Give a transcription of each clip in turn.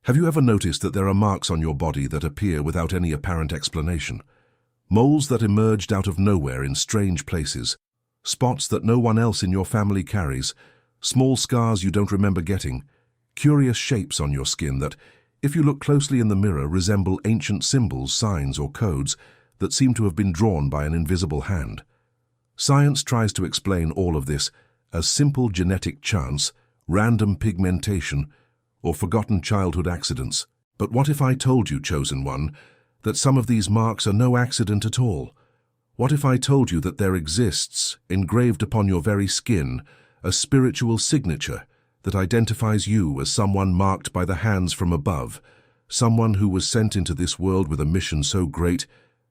Have you ever noticed that there are marks on your body that appear without any apparent explanation? Moles that emerged out of nowhere in strange places, spots that no one else in your family carries, small scars you don't remember getting, curious shapes on your skin that, if you look closely in the mirror, resemble ancient symbols, signs, or codes that seem to have been drawn by an invisible hand. Science tries to explain all of this as simple genetic chance, random pigmentation, or forgotten childhood accidents. But what if I told you, Chosen One, that some of these marks are no accident at all? What if I told you that there exists, engraved upon your very skin, a spiritual signature that identifies you as someone marked by the hands from above, someone who was sent into this world with a mission so great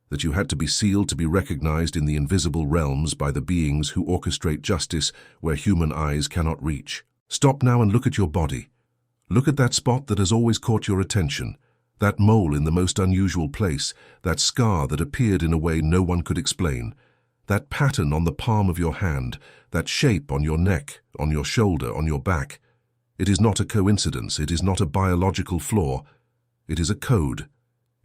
that you had to be sealed to be recognized in the invisible realms by the beings who orchestrate justice where human eyes cannot reach? Stop now and look at your body. Look at that spot that has always caught your attention, that mole in the most unusual place, that scar that appeared in a way no one could explain, that pattern on the palm of your hand, that shape on your neck, on your shoulder, on your back. It is not a coincidence, it is not a biological flaw, it is a code.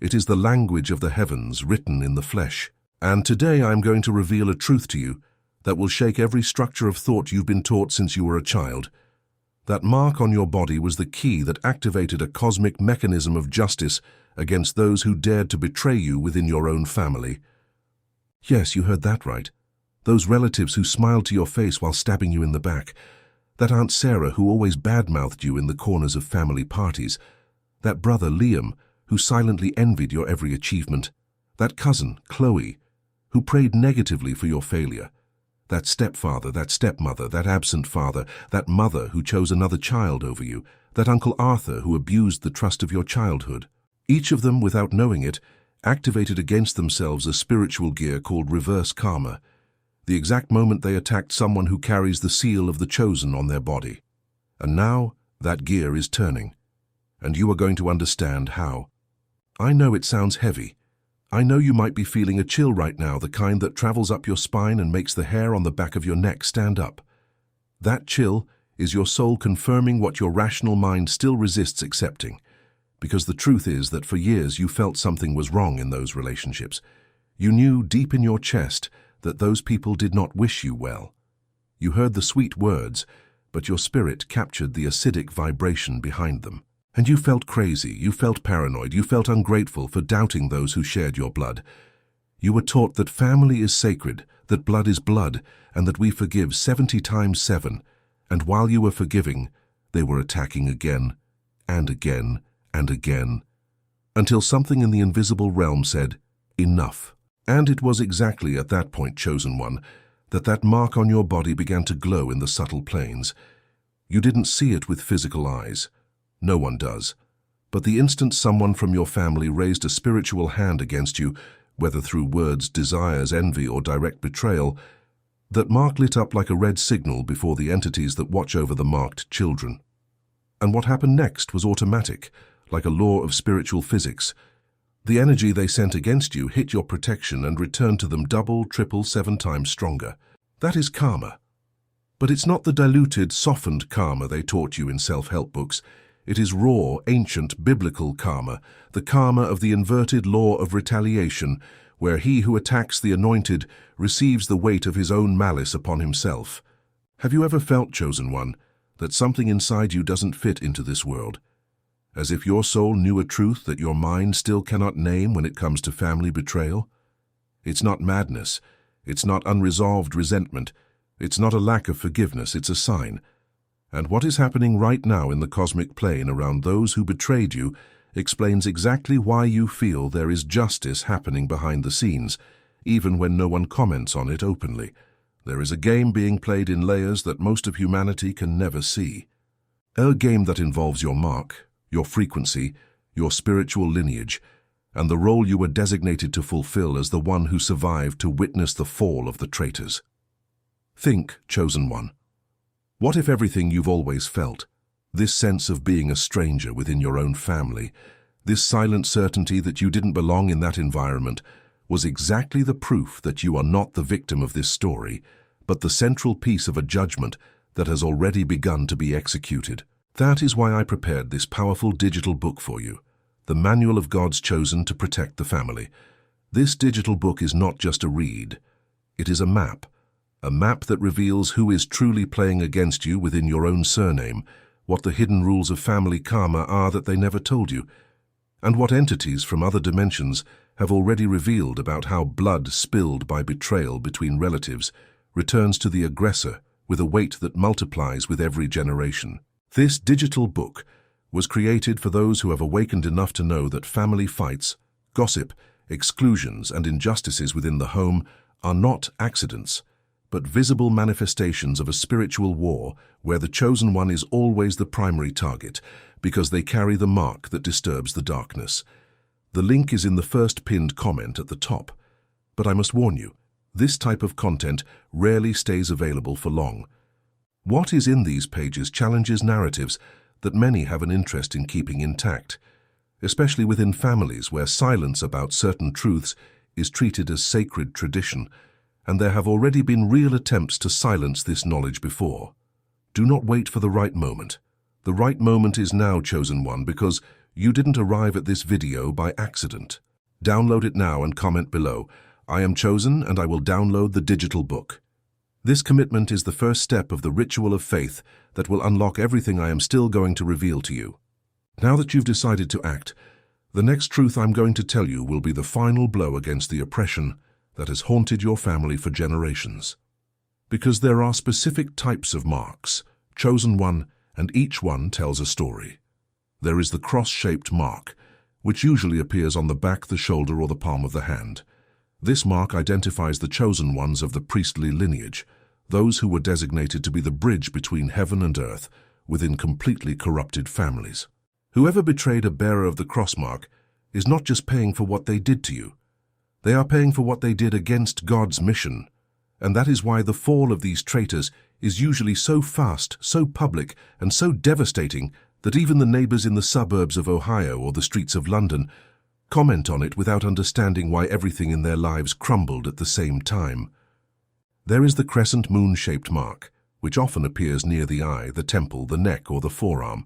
It is the language of the heavens written in the flesh. And today I am going to reveal a truth to you that will shake every structure of thought you've been taught since you were a child. That mark on your body was the key that activated a cosmic mechanism of justice against those who dared to betray you within your own family. Yes, you heard that right. Those relatives who smiled to your face while stabbing you in the back. That Aunt Sarah who always badmouthed you in the corners of family parties. That brother Liam who silently envied your every achievement. That cousin, Chloe, who prayed negatively for your failure. That stepfather, that stepmother, that absent father, that mother who chose another child over you, that Uncle Arthur who abused the trust of your childhood. Each of them, without knowing it, activated against themselves a spiritual gear called reverse karma, the exact moment they attacked someone who carries the seal of the chosen on their body. And now that gear is turning, and you are going to understand how. I know it sounds heavy. I know you might be feeling a chill right now, the kind that travels up your spine and makes the hair on the back of your neck stand up. That chill is your soul confirming what your rational mind still resists accepting, because the truth is that for years you felt something was wrong in those relationships. You knew deep in your chest that those people did not wish you well. You heard the sweet words, but your spirit captured the acidic vibration behind them. And you felt crazy, you felt paranoid, you felt ungrateful for doubting those who shared your blood. You were taught that family is sacred, that blood is blood, and that we forgive 70 times 7. And while you were forgiving, they were attacking again, and again, and again, until something in the invisible realm said, enough. And it was exactly at that point, Chosen One, that mark on your body began to glow in the subtle planes. You didn't see it with physical eyes. No one does. But the instant someone from your family raised a spiritual hand against you, whether through words, desires, envy, or direct betrayal, that mark lit up like a red signal before the entities that watch over the marked children. And what happened next was automatic, like a law of spiritual physics. The energy they sent against you hit your protection and returned to them double, triple, 7 times stronger. That is karma. But it's not the diluted, softened karma they taught you in self-help books. It is raw, ancient, biblical karma, the karma of the inverted law of retaliation, where he who attacks the anointed receives the weight of his own malice upon himself. Have you ever felt, Chosen One, that something inside you doesn't fit into this world? As if your soul knew a truth that your mind still cannot name when it comes to family betrayal? It's not madness. It's not unresolved resentment. It's not a lack of forgiveness. It's a sign. And what is happening right now in the cosmic plane around those who betrayed you explains exactly why you feel there is justice happening behind the scenes, even when no one comments on it openly. There is a game being played in layers that most of humanity can never see. A game that involves your mark, your frequency, your spiritual lineage, and the role you were designated to fulfill as the one who survived to witness the fall of the traitors. Think, Chosen One. What if everything you've always felt, this sense of being a stranger within your own family, this silent certainty that you didn't belong in that environment, was exactly the proof that you are not the victim of this story, but the central piece of a judgment that has already begun to be executed? That is why I prepared this powerful digital book for you, the Manual of God's Chosen to Protect the Family. This digital book is not just a read. It is a map that reveals who is truly playing against you within your own surname, what the hidden rules of family karma are that they never told you, and what entities from other dimensions have already revealed about how blood spilled by betrayal between relatives returns to the aggressor with a weight that multiplies with every generation. This digital book was created for those who have awakened enough to know that family fights, gossip, exclusions, and injustices within the home are not accidents, but visible manifestations of a spiritual war where the chosen one is always the primary target because they carry the mark that disturbs the darkness. The link is in the first pinned comment at the top. But I must warn you, this type of content rarely stays available for long. What is in these pages challenges narratives that many have an interest in keeping intact, especially within families where silence about certain truths is treated as sacred tradition, and there have already been real attempts to silence this knowledge before. Do not wait for the right moment. The right moment is now, chosen one, because you didn't arrive at this video by accident. Download it now and comment below. I am chosen and I will download the digital book. This commitment is the first step of the ritual of faith that will unlock everything I am still going to reveal to you. Now that you've decided to act, the next truth I'm going to tell you will be the final blow against the oppression that has haunted your family for generations. Because there are specific types of marks, chosen one, and each one tells a story. There is the cross-shaped mark, which usually appears on the back, the shoulder, or the palm of the hand. This mark identifies the chosen ones of the priestly lineage, those who were designated to be the bridge between heaven and earth within completely corrupted families. Whoever betrayed a bearer of the cross mark is not just paying for what they did to you. They are paying for what they did against God's mission, and that is why the fall of these traitors is usually so fast, so public, and so devastating that even the neighbors in the suburbs of Ohio or the streets of London comment on it without understanding why everything in their lives crumbled at the same time. There is the crescent moon-shaped mark, which often appears near the eye, the temple, the neck, or the forearm.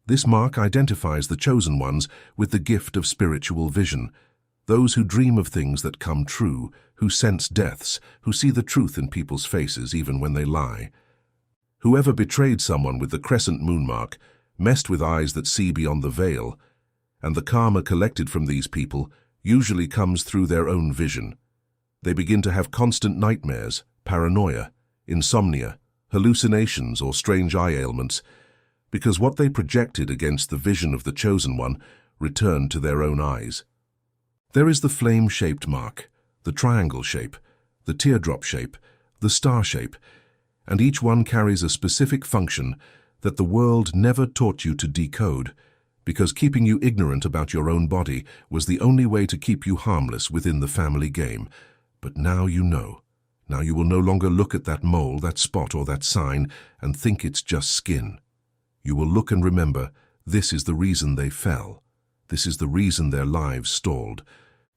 This mark identifies the chosen ones with the gift of spiritual vision, those who dream of things that come true, who sense deaths, who see the truth in people's faces even when they lie. Whoever betrayed someone with the crescent moon mark messed with eyes that see beyond the veil, and the karma collected from these people usually comes through their own vision. They begin to have constant nightmares, paranoia, insomnia, hallucinations, or strange eye ailments, because what they projected against the vision of the chosen one returned to their own eyes. There is the flame-shaped mark, the triangle shape, the teardrop shape, the star shape, and each one carries a specific function that the world never taught you to decode, because keeping you ignorant about your own body was the only way to keep you harmless within the family game. But now you know. Now you will no longer look at that mole, that spot, or that sign and think it's just skin. You will look and remember, this is the reason they fell. This is the reason their lives stalled.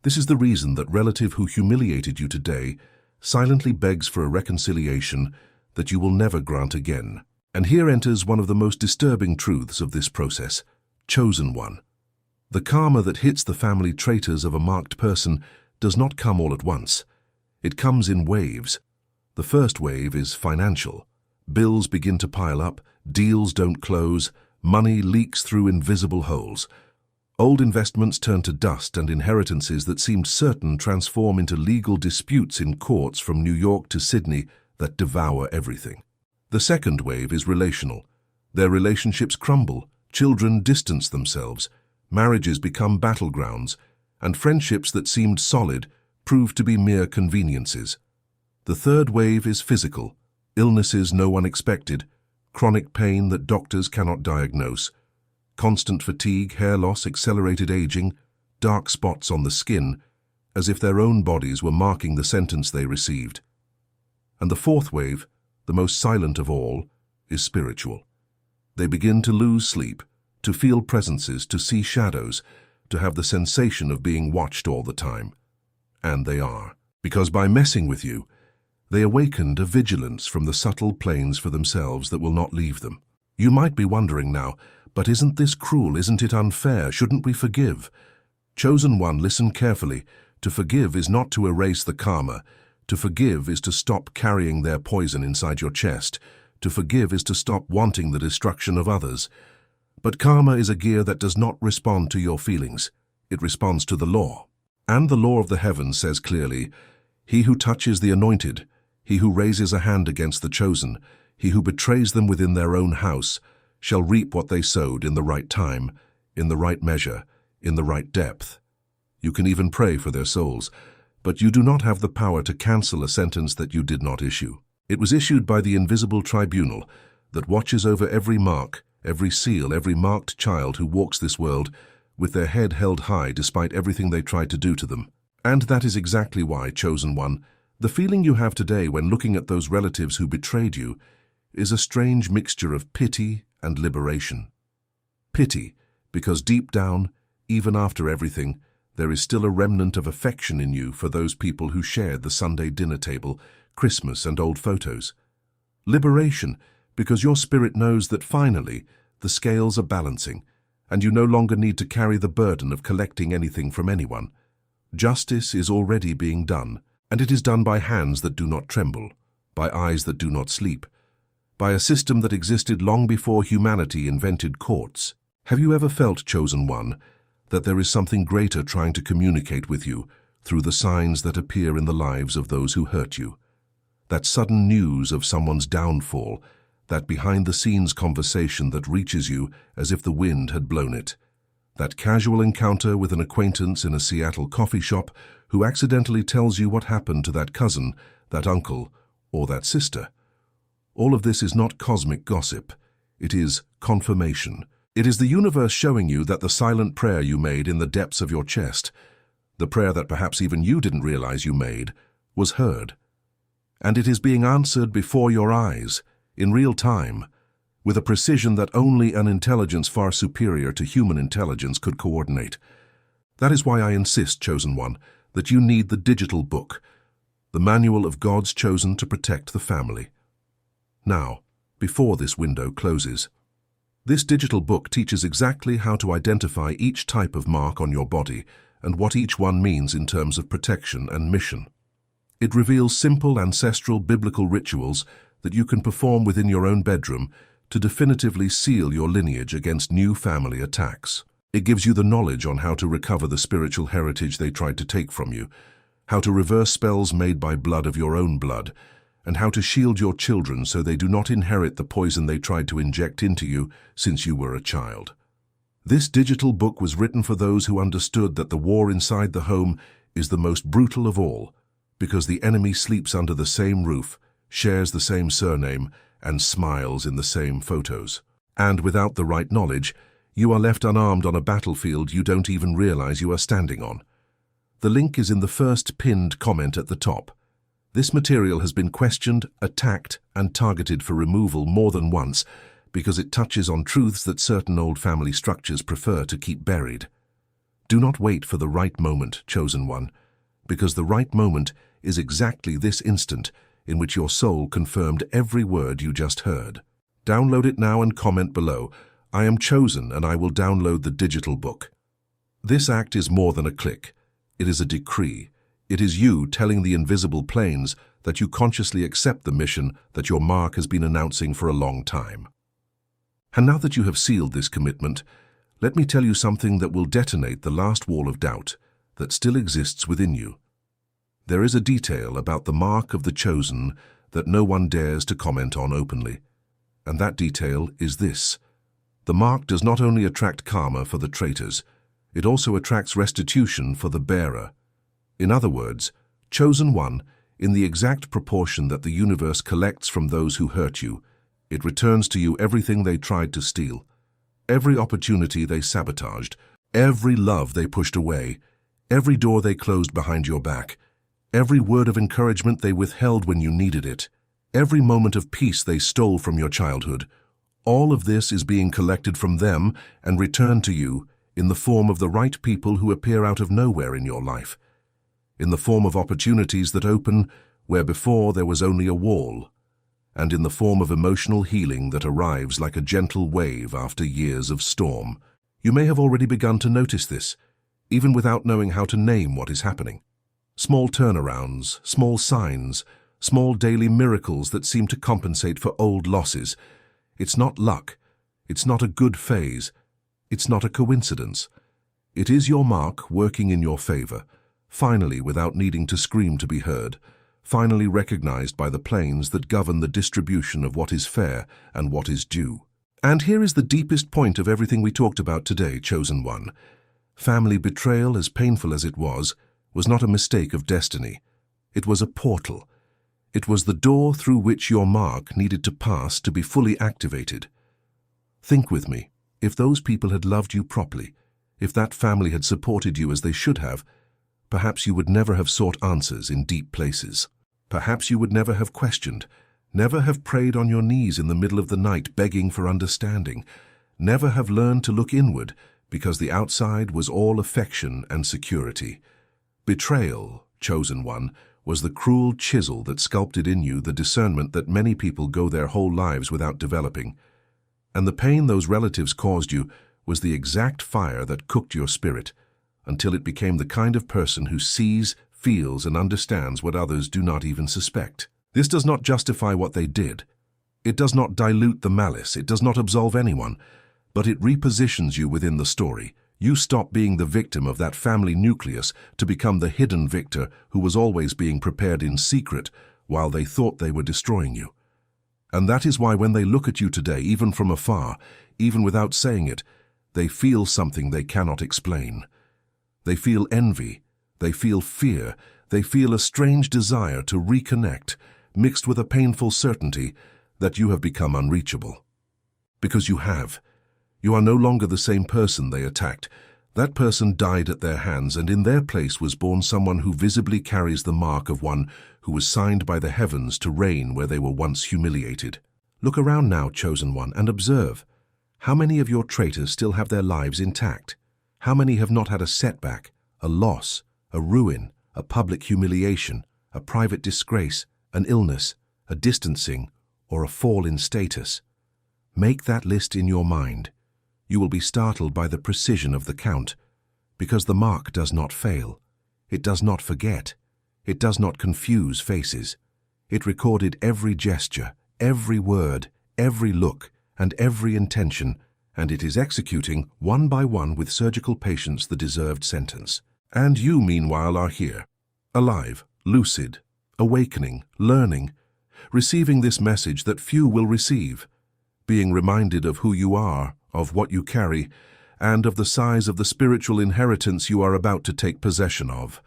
This is the reason that relative who humiliated you today silently begs for a reconciliation that you will never grant again. And here enters one of the most disturbing truths of this process, chosen one. The karma that hits the family traitors of a marked person does not come all at once. It comes in waves. The first wave is financial. Bills begin to pile up, deals don't close, money leaks through invisible holes. Old investments turn to dust, and inheritances that seemed certain transform into legal disputes in courts from New York to Sydney that devour everything. The second wave is relational. Their relationships crumble, children distance themselves, marriages become battlegrounds, and friendships that seemed solid prove to be mere conveniences. The third wave is physical. Illnesses no one expected, chronic pain that doctors cannot diagnose, constant fatigue, hair loss, accelerated aging, dark spots on the skin, as if their own bodies were marking the sentence they received. And the fourth wave, the most silent of all, is spiritual. They begin to lose sleep, to feel presences, to see shadows, to have the sensation of being watched all the time. And they are, because by messing with you, they awakened a vigilance from the subtle planes for themselves that will not leave them. You might be wondering now, but isn't this cruel? Isn't it unfair? Shouldn't we forgive? Chosen one, listen carefully. To forgive is not to erase the karma. To forgive is to stop carrying their poison inside your chest. To forgive is to stop wanting the destruction of others. But karma is a gear that does not respond to your feelings. It responds to the law. And the law of the heavens says clearly, he who touches the anointed, he who raises a hand against the chosen, he who betrays them within their own house, shall reap what they sowed in the right time, in the right measure, in the right depth. You can even pray for their souls, but you do not have the power to cancel a sentence that you did not issue. It was issued by the invisible tribunal that watches over every mark, every seal, every marked child who walks this world with their head held high despite everything they tried to do to them. And that is exactly why, chosen one, the feeling you have today when looking at those relatives who betrayed you is a strange mixture of pity and liberation. Pity, because deep down, even after everything, there is still a remnant of affection in you for those people who shared the Sunday dinner table, Christmas and old photos. Liberation, because your spirit knows that finally the scales are balancing, and you no longer need to carry the burden of collecting anything from anyone. Justice is already being done, and it is done by hands that do not tremble, by eyes that do not sleep, by a system that existed long before humanity invented courts. Have you ever felt, chosen one, that there is something greater trying to communicate with you through the signs that appear in the lives of those who hurt you? That sudden news of someone's downfall, that behind-the-scenes conversation that reaches you as if the wind had blown it. That casual encounter with an acquaintance in a Seattle coffee shop who accidentally tells you what happened to that cousin, that uncle, or that sister. All of this is not cosmic gossip. It is confirmation. It is the universe showing you that the silent prayer you made in the depths of your chest, the prayer that perhaps even you didn't realize you made, was heard. And it is being answered before your eyes, in real time, with a precision that only an intelligence far superior to human intelligence could coordinate. That is why I insist, chosen one, that you need the digital book, the manual of God's chosen to protect the family. Now, before this window closes, this digital book teaches exactly how to identify each type of mark on your body and what each one means in terms of protection and mission. It reveals simple ancestral biblical rituals that you can perform within your own bedroom to definitively seal your lineage against new family attacks. It gives you the knowledge on how to recover the spiritual heritage they tried to take from you, how to reverse spells made by blood of your own blood, and how to shield your children so they do not inherit the poison they tried to inject into you since you were a child. This digital book was written for those who understood that the war inside the home is the most brutal of all, because the enemy sleeps under the same roof, shares the same surname, and smiles in the same photos. And without the right knowledge, you are left unarmed on a battlefield you don't even realize you are standing on. The link is in the first pinned comment at the top. This material has been questioned, attacked, and targeted for removal more than once because it touches on truths that certain old family structures prefer to keep buried. Do not wait for the right moment, chosen one, because the right moment is exactly this instant in which your soul confirmed every word you just heard. Download it now and comment below, "I am chosen and I will download the digital book." This act is more than a click. It is a decree. It is you telling the invisible planes that you consciously accept the mission that your mark has been announcing for a long time. And now that you have sealed this commitment, let me tell you something that will detonate the last wall of doubt that still exists within you. There is a detail about the mark of the chosen that no one dares to comment on openly. And that detail is this. The mark does not only attract karma for the traitors, it also attracts restitution for the bearer. In other words, chosen one, in the exact proportion that the universe collects from those who hurt you, it returns to you everything they tried to steal, every opportunity they sabotaged, every love they pushed away, every door they closed behind your back, every word of encouragement they withheld when you needed it, every moment of peace they stole from your childhood. All of this is being collected from them and returned to you in the form of the right people who appear out of nowhere in your life, in the form of opportunities that open where before there was only a wall. and in the form of emotional healing that arrives like a gentle wave after years of storm. You may have already begun to notice this, even without knowing how to name what is happening. Small turnarounds, small signs, small daily miracles that seem to compensate for old losses. It's not luck. It's not a good phase. It's not a coincidence. It is your mark working in your favor, finally without needing to scream to be heard, finally recognized by the planes that govern the distribution of what is fair and what is due. And here is the deepest point of everything we talked about today, Chosen One. Family betrayal, as painful as it was not a mistake of destiny. It was a portal. It was the door through which your mark needed to pass to be fully activated. Think with me. If those people had loved you properly, if that family had supported you as they should have, perhaps you would never have sought answers in deep places. Perhaps you would never have questioned, never have prayed on your knees in the middle of the night begging for understanding, never have learned to look inward because the outside was all affection and security. Betrayal, Chosen One, was the cruel chisel that sculpted in you the discernment that many people go their whole lives without developing. And the pain those relatives caused you was the exact fire that cooked your spirit, until it became the kind of person who sees, feels, and understands what others do not even suspect. This does not justify what they did. It does not dilute the malice. It does not absolve anyone. But it repositions you within the story. You stop being the victim of that family nucleus to become the hidden victor who was always being prepared in secret while they thought they were destroying you. And that is why when they look at you today, even from afar, even without saying it, they feel something they cannot explain. They feel envy, they feel fear, they feel a strange desire to reconnect, mixed with a painful certainty that you have become unreachable. Because you have. You are no longer the same person they attacked. That person died at their hands, and in their place was born someone who visibly carries the mark of one who was signed by the heavens to reign where they were once humiliated. Look around now, Chosen One, and observe. How many of your traitors still have their lives intact? How many have not had a setback, a loss, a ruin, a public humiliation, a private disgrace, an illness, a distancing, or a fall in status? Make that list in your mind. You will be startled by the precision of the count, because the mark does not fail. It does not forget. It does not confuse faces. It recorded every gesture, every word, every look, and every intention, and it is executing, one by one with surgical patience, the deserved sentence. And you, meanwhile, are here, alive, lucid, awakening, learning, receiving this message that few will receive, being reminded of who you are, of what you carry, and of the size of the spiritual inheritance you are about to take possession of.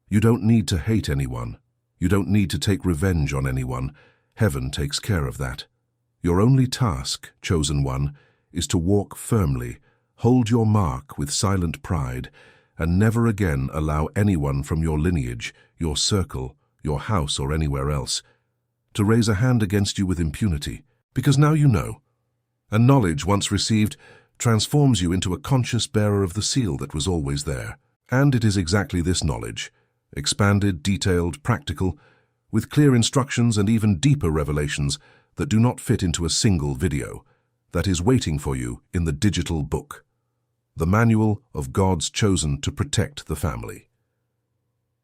You don't need to hate anyone. You don't need to take revenge on anyone. Heaven takes care of that. Your only task, Chosen One, is to walk firmly, hold your mark with silent pride, and never again allow anyone from your lineage, your circle, your house, or anywhere else to raise a hand against you with impunity, because now you know. And knowledge, once received, transforms you into a conscious bearer of the seal that was always there. And it is exactly this knowledge, expanded, detailed, practical, with clear instructions and even deeper revelations that do not fit into a single video, that is waiting for you in the digital book, the manual of God's chosen to protect the family.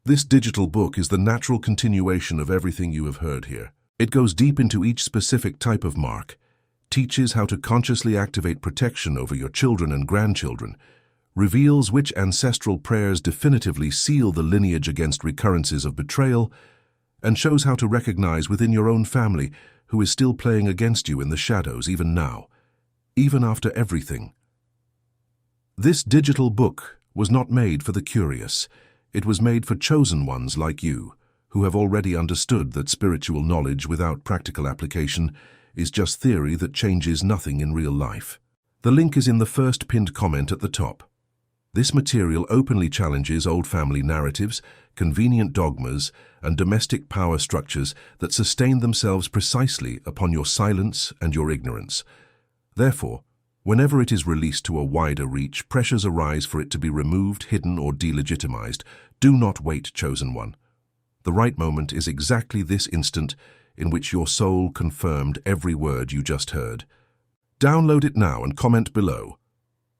This digital book is the natural continuation of everything you have heard here. It goes deep into each specific type of mark, teaches how to consciously activate protection over your children and grandchildren, reveals which ancestral prayers definitively seal the lineage against recurrences of betrayal, and shows how to recognize within your own family who is still playing against you in the shadows even now, even after everything. This digital book was not made for the curious. It was made for chosen ones like you, who have already understood that spiritual knowledge without practical application is just theory that changes nothing in real life. The link is in the first pinned comment at the top. This material openly challenges old family narratives, convenient dogmas, and domestic power structures that sustain themselves precisely upon your silence and your ignorance. Therefore, whenever it is released to a wider reach, pressures arise for it to be removed, hidden, or delegitimized. Do not wait, Chosen One. The right moment is exactly this instant, in which your soul confirmed every word you just heard. Download it now and comment below.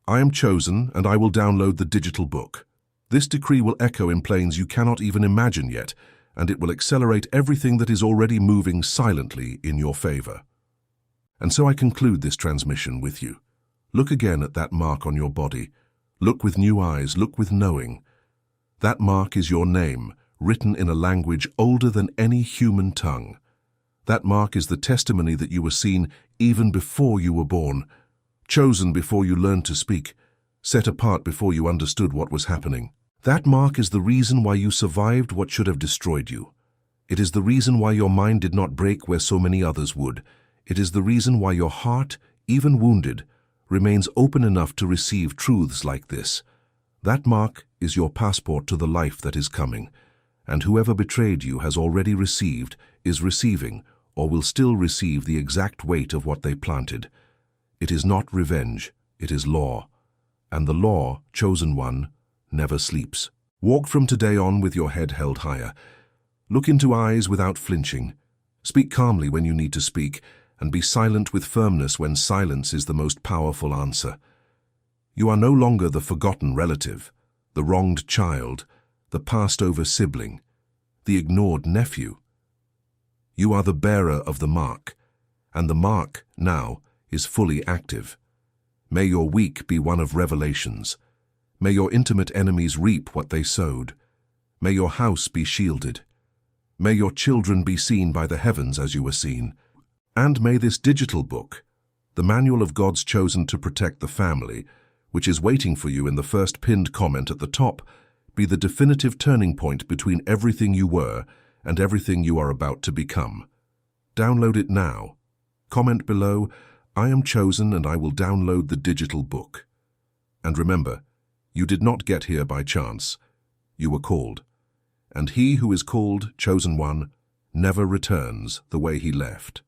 I am chosen, and I will download the digital book. This decree will echo in planes you cannot even imagine yet, and it will accelerate everything that is already moving silently in your favor. And so I conclude this transmission with you. Look again at that mark on your body. Look with new eyes, look with knowing. That mark is your name, written in a language older than any human tongue. That mark is the testimony that you were seen even before you were born, chosen before you learned to speak, set apart before you understood what was happening. That mark is the reason why you survived what should have destroyed you. It is the reason why your mind did not break where so many others would. It is the reason why your heart, even wounded, remains open enough to receive truths like this. That mark is your passport to the life that is coming, and whoever betrayed you has already received, is receiving, or will still receive the exact weight of what they planted. It is not revenge, it is law. And the law, chosen one, never sleeps. Walk from today on with your head held higher. Look into eyes without flinching. Speak calmly when you need to speak, and be silent with firmness when silence is the most powerful answer. You are no longer the forgotten relative, the wronged child, the passed-over sibling, the ignored nephew. You are the bearer of the mark, and the mark, now, is fully active. May your week be one of revelations. May your intimate enemies reap what they sowed. May your house be shielded. May your children be seen by the heavens as you were seen. And may this digital book, the manual of God's chosen to protect the family, which is waiting for you in the first pinned comment at the top, be the definitive turning point between everything you were and everything you are about to become. Download it now. Comment below, I am chosen and I will download the digital book. And remember, you did not get here by chance. You were called. And he who is called, chosen one, never returns the way he left.